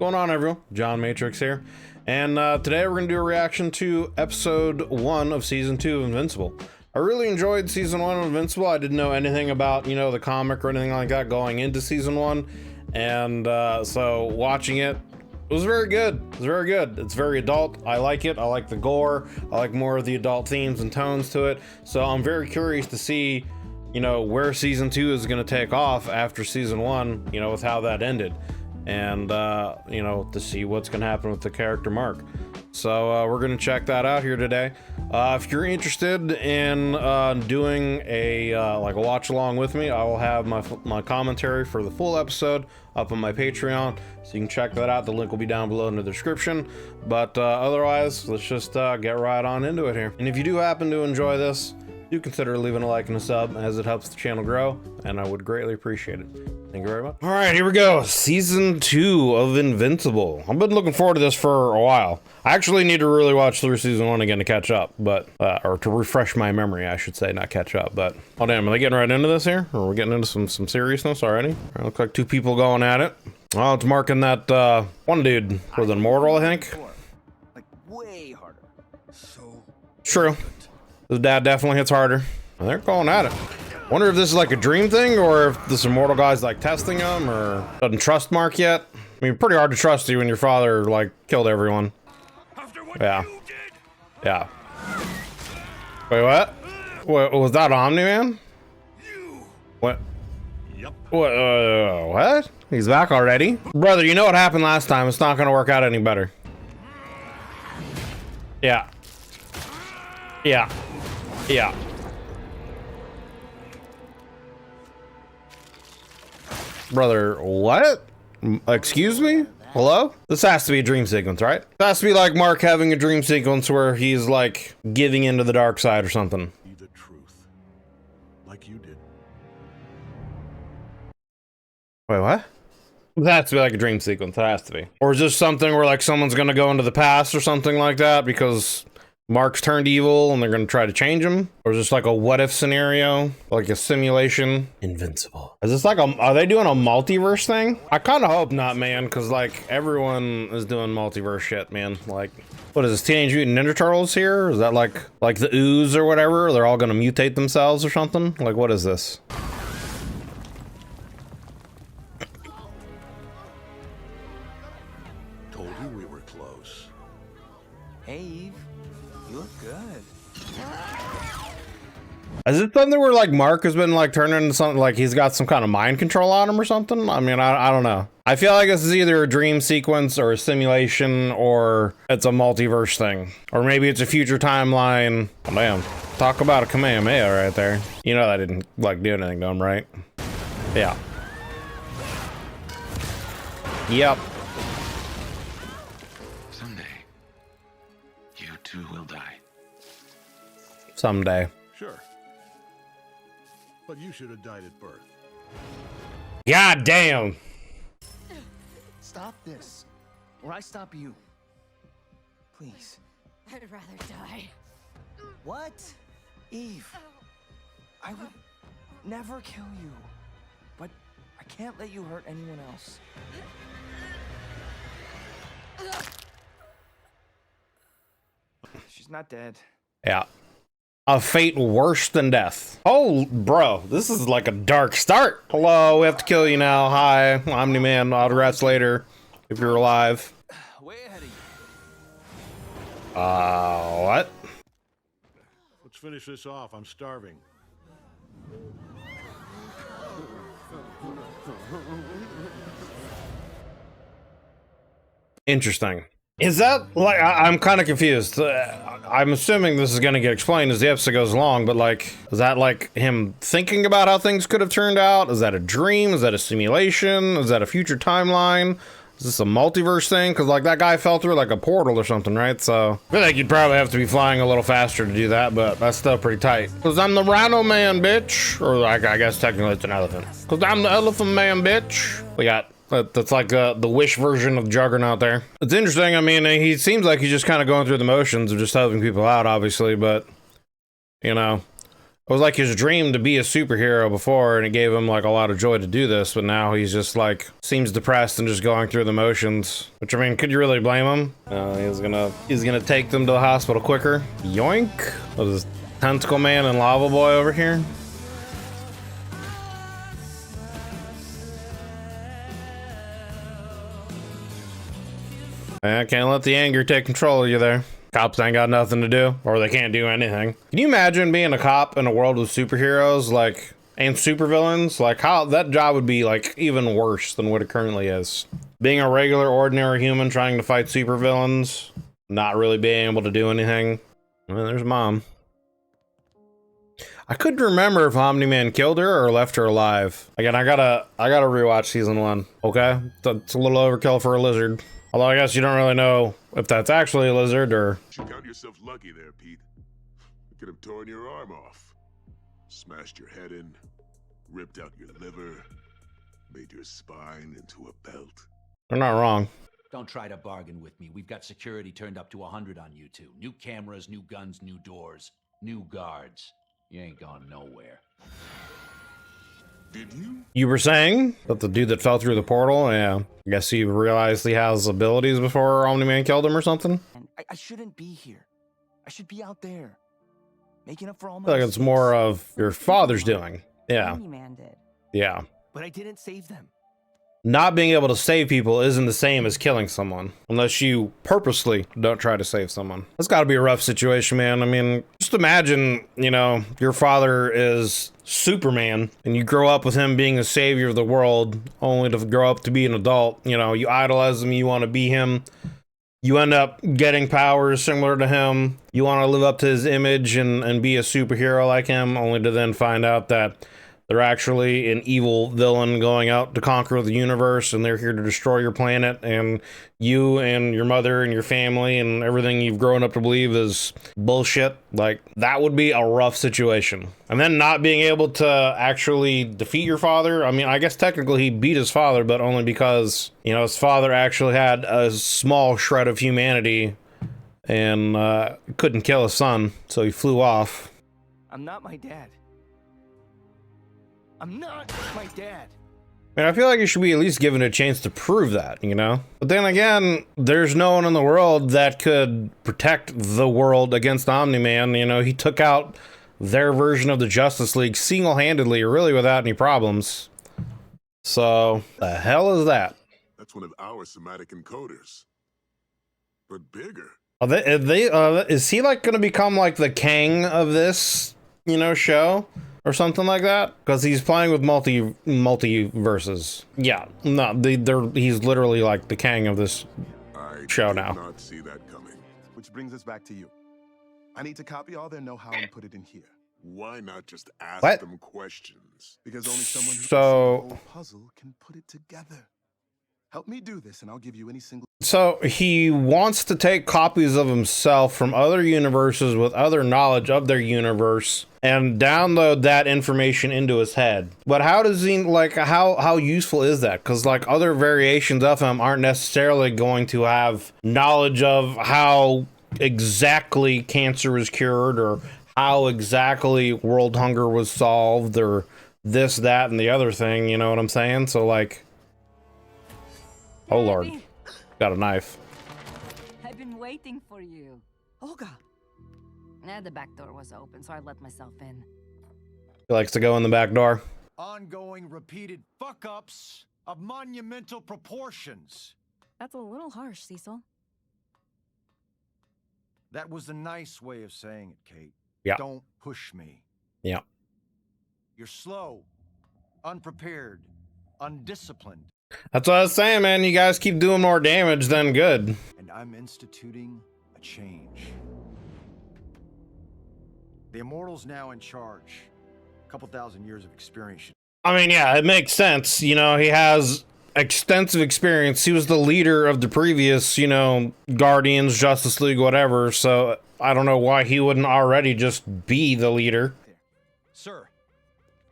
Going on, everyone? John Matrix here, and today we're gonna do a reaction to episode 1 of season 2 of Invincible. I really enjoyed season 1 of Invincible. I didn't know anything about, you know, the comic or anything like that going into season 1, and so watching it was very good. It was very good. It's very adult. I like it. I like the gore. I like more of the adult themes and tones to it. So I'm very curious to see, you know, where season 2 is going to take off after season 1, you know, with how that ended. And you know, to see what's gonna happen with the character Mark. So we're gonna check that out here today. If you're interested in doing a like a watch along with me, I will have my commentary for the full episode up on my Patreon, so you can check that out. The link will be down below in the description. But otherwise, let's just get right on into it here. And if you do happen to enjoy this, do consider leaving a like and a sub, as it helps the channel grow, and I would greatly appreciate it. Thank you very much. All right, here we go. Season 2 of Invincible. I've been looking forward to this for a while. I actually need to really watch through season 1 again to catch up, but or to refresh my memory, I should say, not catch up. But oh damn, are they getting right into this here? Or we're getting into some seriousness already? Looks like two people going at it. Oh, it's marking that one dude was immortal, I think. Like way harder. So true. His dad definitely hits harder. And they're going at it. Wonder if this is like a dream thing, or if this immortal guy's like testing him, or doesn't trust Mark yet. I mean, pretty hard to trust you when your father like killed everyone. Yeah. Yeah. Wait, what? What was that, Omni-Man? What? Yep. What? He's back already? Brother, you know what happened last time. It's not gonna work out any better. Yeah. Yeah. Yeah. Brother, what? Excuse me? Hello? This has to be a dream sequence, right? It has to be like Mark having a dream sequence where he's like giving into the dark side or something. Be the truth, like you did. Wait, what? It has to be like a dream sequence. It has to be. Or is this something where like someone's gonna go into the past or something like that because Mark's turned evil and they're gonna try to change him? Or is this like a what if scenario? Like a simulation? Invincible. Is this like are they doing a multiverse thing? I kind of hope not, man, because like everyone is doing multiverse shit, man. Like, what is this, Teenage Mutant Ninja Turtles here? Is that like the ooze or whatever? They're all gonna mutate themselves or something? Like, what is this? Told you we were close. hey Eve, you look good. Is it something where like Mark has been like turning into something, like he's got some kind of mind control on him or something? I mean, I don't know. I feel like this is either a dream sequence or a simulation, or it's a multiverse thing, or maybe it's a future timeline. Oh, damn. Talk about a Kamehameha right there. You know that didn't like do anything to him, right? Yeah. Yep. Someday, you too will die. Someday. Sure. But you should have died at birth. God damn. Stop this, or I stop you. Please. I'd rather die. What? Eve, I would never kill you, but I can't let you hurt anyone else. She's not dead. Yeah. A fate worse than death. Oh, bro, this is like a dark start. Hello, we have to kill you now. Hi, Omni-Man. Autographs later, if you're alive. Way ahead of you. What? Let's finish this off. I'm starving. Interesting. Is that like, I'm kind of confused. I'm assuming this is going to get explained as the episode goes along, but like, is that like him thinking about how things could have turned out? Is that a dream? Is that a simulation? Is that a future timeline? Is this a multiverse thing? Because like that guy fell through like a portal or something, right? So I feel like you'd probably have to be flying a little faster to do that, but that's still pretty tight. Because I'm the Rhino Man, bitch. Or like, I guess technically it's an elephant. Because I'm the Elephant Man, bitch. We got That's like the Wish version of Juggernaut there. It's interesting. I mean, he seems like he's just kind of going through the motions of just helping people out, obviously, but, you know, It was like his dream to be a superhero before, and it gave him like a lot of joy to do this, but now he's just like, seems depressed and just going through the motions. Which, I mean, could you really blame him? He's gonna take them to the hospital quicker. Yoink! What is this, Tentacle Man and Lava Boy over here? I can't let the anger take control of you there. Cops ain't got nothing to do, or they can't do anything. Can you imagine being a cop in a world with superheroes, like, and supervillains? Like, how that job would be, like, even worse than what it currently is. Being a regular, ordinary human trying to fight supervillains, not really being able to do anything. Well, there's Mom. I couldn't remember if Omni-Man killed her or left her alive. Again, I gotta rewatch season 1, okay? It's a little overkill for a lizard. Although I guess you don't really know if that's actually a lizard or... You count yourself lucky there, Pete. You could have torn your arm off, smashed your head in, ripped out your liver, made your spine into a belt. They're not wrong. Don't try to bargain with me. We've got security turned up to 100 on you two. New cameras, new guns, new doors, new guards. You ain't going nowhere. Did you? You were saying that the dude that fell through the portal, yeah. I guess he realized he has abilities before Omni-Man killed him or something? And I shouldn't be here. I should be out there, making up for all I my feel like it's mistakes. more of your father's doing. Yeah. Omni-Man did. Yeah. But I didn't save them. Not being able to save people isn't the same as killing someone, unless you purposely don't try to save someone. That's gotta be a rough situation, man. I mean, just imagine, you know, your father is Superman, and you grow up with him being the savior of the world, only to grow up to be an adult. You know, you idolize him, you want to be him. You end up getting powers similar to him. You want to live up to his image and be a superhero like him, only to then find out that they're actually an evil villain going out to conquer the universe, and they're here to destroy your planet, and you and your mother and your family and everything you've grown up to believe is bullshit. Like, that would be a rough situation. And then not being able to actually defeat your father. I mean, I guess technically he beat his father, but only because, you know, his father actually had a small shred of humanity and couldn't kill his son, so he flew off. I'm not my dad. I'm not my dad. And I feel like you should be at least given a chance to prove that, you know? But then again, there's no one in the world that could protect the world against Omni-Man. You know, he took out their version of the Justice League single-handedly, really without any problems. So, the hell is that? That's one of our somatic encoders, but bigger. Is he like going to become like the Kang of this, you know, show? Or something like that, because he's playing with multiverses. Yeah, no, he's literally like the Kang of this show now. I did not see that coming. Which brings us back to you. I need to copy all their know-how and put it in here. Why not just ask What? them questions? Because only someone who So- can see the whole puzzle can put it together. Help me do this, and I'll give you any single... So he wants to take copies of himself from other universes with other knowledge of their universe and download that information into his head. But how does he, like, how useful is that? Because, like, other variations of him aren't necessarily going to have knowledge of how exactly cancer is cured, or how exactly world hunger was solved, or this, that, and the other thing, you know what I'm saying? So, like... Oh, Lord. Daddy, Got a knife. I've been waiting for you. Olga. The back door was open, so I let myself in. He likes to go in the back door. Ongoing repeated fuck-ups of monumental proportions. That's a little harsh, Cecil. That was a nice way of saying it, Kate. Yeah. Don't push me. Yeah. You're slow, unprepared, undisciplined, That's what I was saying, man. You guys keep doing more damage than good. and I'm instituting a change. The Immortal's now in charge. A couple thousand years of experience. I mean, yeah, it makes sense. You know, he has extensive experience. He was the leader of the previous, you know, Guardians, Justice League, whatever. So I don't know why he wouldn't already just be the leader. Sir,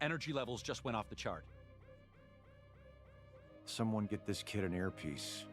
energy levels just went off the chart. Someone get this kid an earpiece.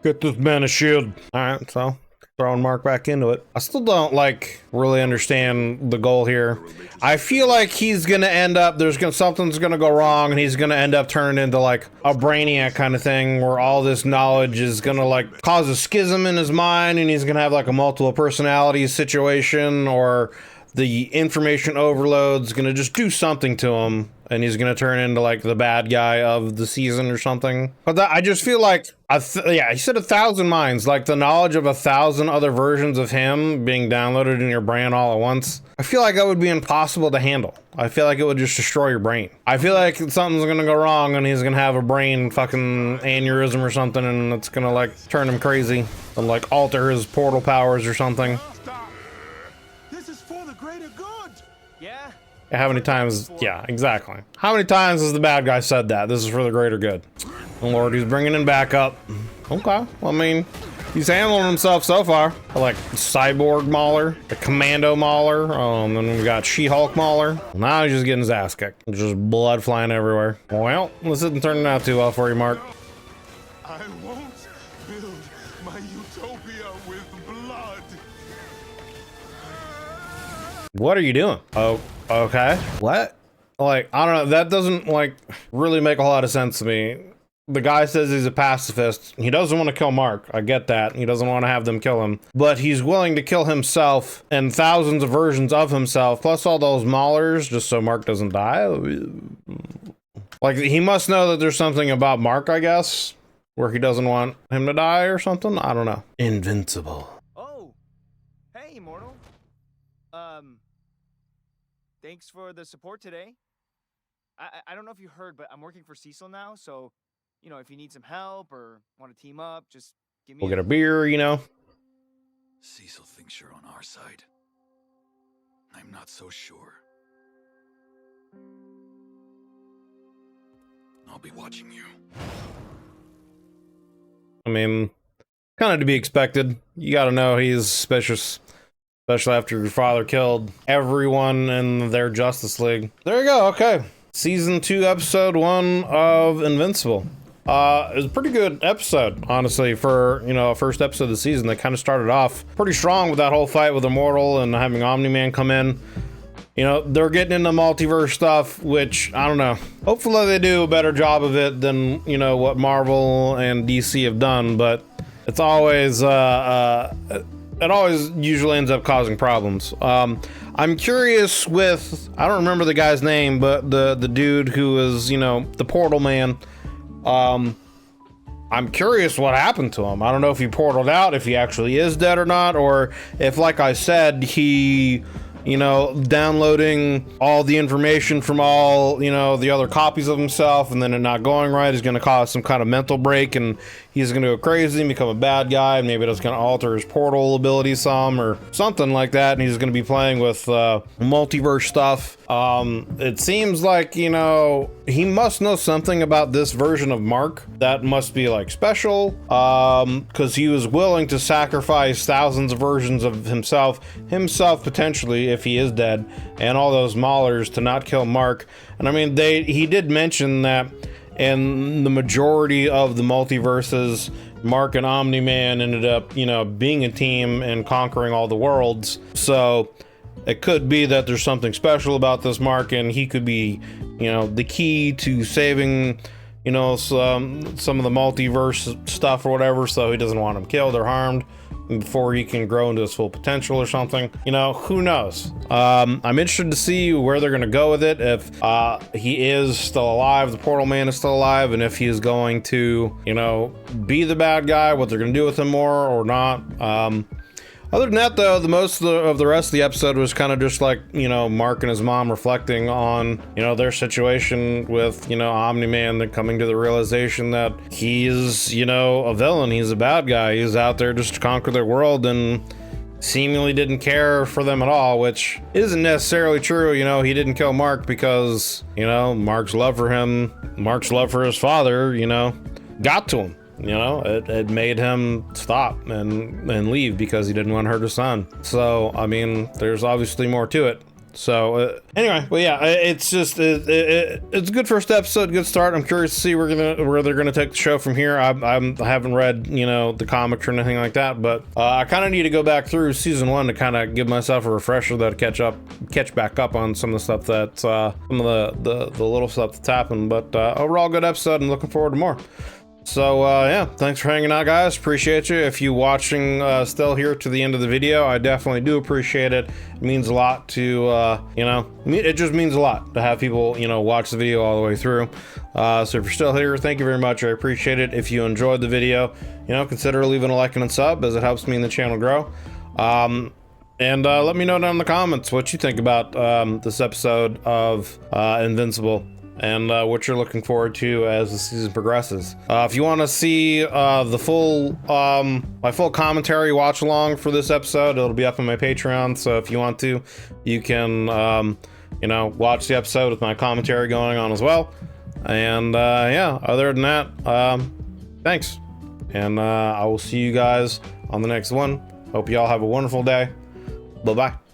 Get this man a shield. All right, so throwing Mark back into it. I still don't like really understand the goal here. I feel like he's gonna end up, something's gonna go wrong, and he's gonna end up turning into like a brainiac kind of thing, where all this knowledge is gonna like cause a schism in his mind, and he's gonna have like a multiple personalities situation, or the information overload's gonna just do something to him, and he's gonna turn into like the bad guy of the season or something. But I just feel like, yeah, he said 1,000 minds, like the knowledge of 1,000 other versions of him being downloaded in your brain all at once. I feel like that would be impossible to handle. I feel like it would just destroy your brain. I feel like something's gonna go wrong, and he's gonna have a brain fucking aneurysm or something, and it's gonna like turn him crazy and like alter his portal powers or something. This is for the greater good. Yeah? How many times? Yeah, exactly. How many times has the bad guy said that? This is for the greater good. Oh, Lord, he's bringing in backup. Okay, well, I mean, he's handling himself so far. I like Cyborg Mauler, the Commando Mauler, and then we got She-Hulk Mauler. Now he's just getting his ass kicked. Just blood flying everywhere. Well, this isn't turning out too well for you, Mark. I won't build my utopia with blood. What are you doing? Oh, okay. What? Like, I don't know. That doesn't like really make a lot of sense to me. The guy says he's a pacifist. He doesn't want to kill Mark. I get that. He doesn't want to have them kill him. But he's willing to kill himself and thousands of versions of himself, plus all those Maulers, just so Mark doesn't die. Like, he must know that there's something about Mark, I guess, where he doesn't want him to die or something. I don't know. Invincible. Oh, hey, Immortal. Thanks for the support today. I don't know if you heard, but I'm working for Cecil now, so, you know, if you need some help or want to team up, just give me We'll get a beer, you know. Cecil thinks you're on our side. I'm not so sure. I'll be watching you. I mean, kind of to be expected. You gotta know he's suspicious. Especially after your father killed everyone in their Justice League. There you go, okay. Season 2, Episode 1 of Invincible. It was a pretty good episode, honestly, for, you know, first episode of the season. They kind of started off pretty strong with that whole fight with Immortal and having Omni-Man come in. You know, they're getting into multiverse stuff, which, I don't know. Hopefully they do a better job of it than, you know, what Marvel and DC have done, but it's always, it always usually ends up causing problems. I'm curious with, I don't remember the guy's name, but the dude who was, you know, the Portal Man. I'm curious what happened to him. I don't know if he portaled out, if he actually is dead or not, or if, like I said, he, you know, downloading all the information from all, you know, the other copies of himself and then it not going right is going to cause some kind of mental break and he's going to go crazy and become a bad guy, and maybe that's going to alter his portal ability some or something like that, and he's going to be playing with multiverse stuff. It seems like, you know, he must know something about this version of Mark that must be like special, because he was willing to sacrifice thousands of versions of himself potentially, if he is dead, and all those Maulers to not kill Mark. And I mean, he did mention that in the majority of the multiverses, Mark and Omni-Man ended up, you know, being a team and conquering all the worlds. So it could be that there's something special about this Mark, and he could be, you know, the key to saving, you know, some of the multiverse stuff or whatever, so he doesn't want him killed or harmed before he can grow into his full potential or something. You know, who knows? I'm interested to see where they're gonna go with it, if he is still alive, the Portal Man is still alive, and if he is going to, you know, be the bad guy, what they're gonna do with him more or not. Other than that, though, the most of the rest of the episode was kind of just like, you know, Mark and his mom reflecting on, you know, their situation with, you know, Omni-Man. They're coming to the realization that he's, you know, a villain. He's a bad guy. He's out there just to conquer their world and seemingly didn't care for them at all, which isn't necessarily true. You know, he didn't kill Mark because, you know, Mark's love for him, Mark's love for his father, you know, got to him. You know, it made him stop and leave because he didn't want to hurt his son. So, I mean, there's obviously more to it. So anyway, but yeah, it's just it's a good first episode, good start. I'm curious to see where they're gonna take the show from here. I haven't read, you know, the comics or anything like that, but I kind of need to go back through season 1 to kind of give myself a refresher, that catch back up on some of the stuff that some of the little stuff that's happened. But overall, good episode. I'm looking forward to more. So yeah, thanks for hanging out, guys. Appreciate you. If you watching still here to the end of the video, I definitely do appreciate it. It means a lot to you know, it just means a lot to have people, you know, watch the video all the way through. So if you're still here, thank you very much. I appreciate it. If you enjoyed the video, you know, consider leaving a like and a sub, as it helps me and the channel grow. And let me know down in the comments what you think about this episode of Invincible, and what you're looking forward to as the season progresses. If you want to see the full my full commentary watch along for this episode, it'll be up on my Patreon. So if you want to, you can you know, watch the episode with my commentary going on as well. And yeah, other than that, thanks, and I will see you guys on the next one. Hope you all have a wonderful day. Bye bye.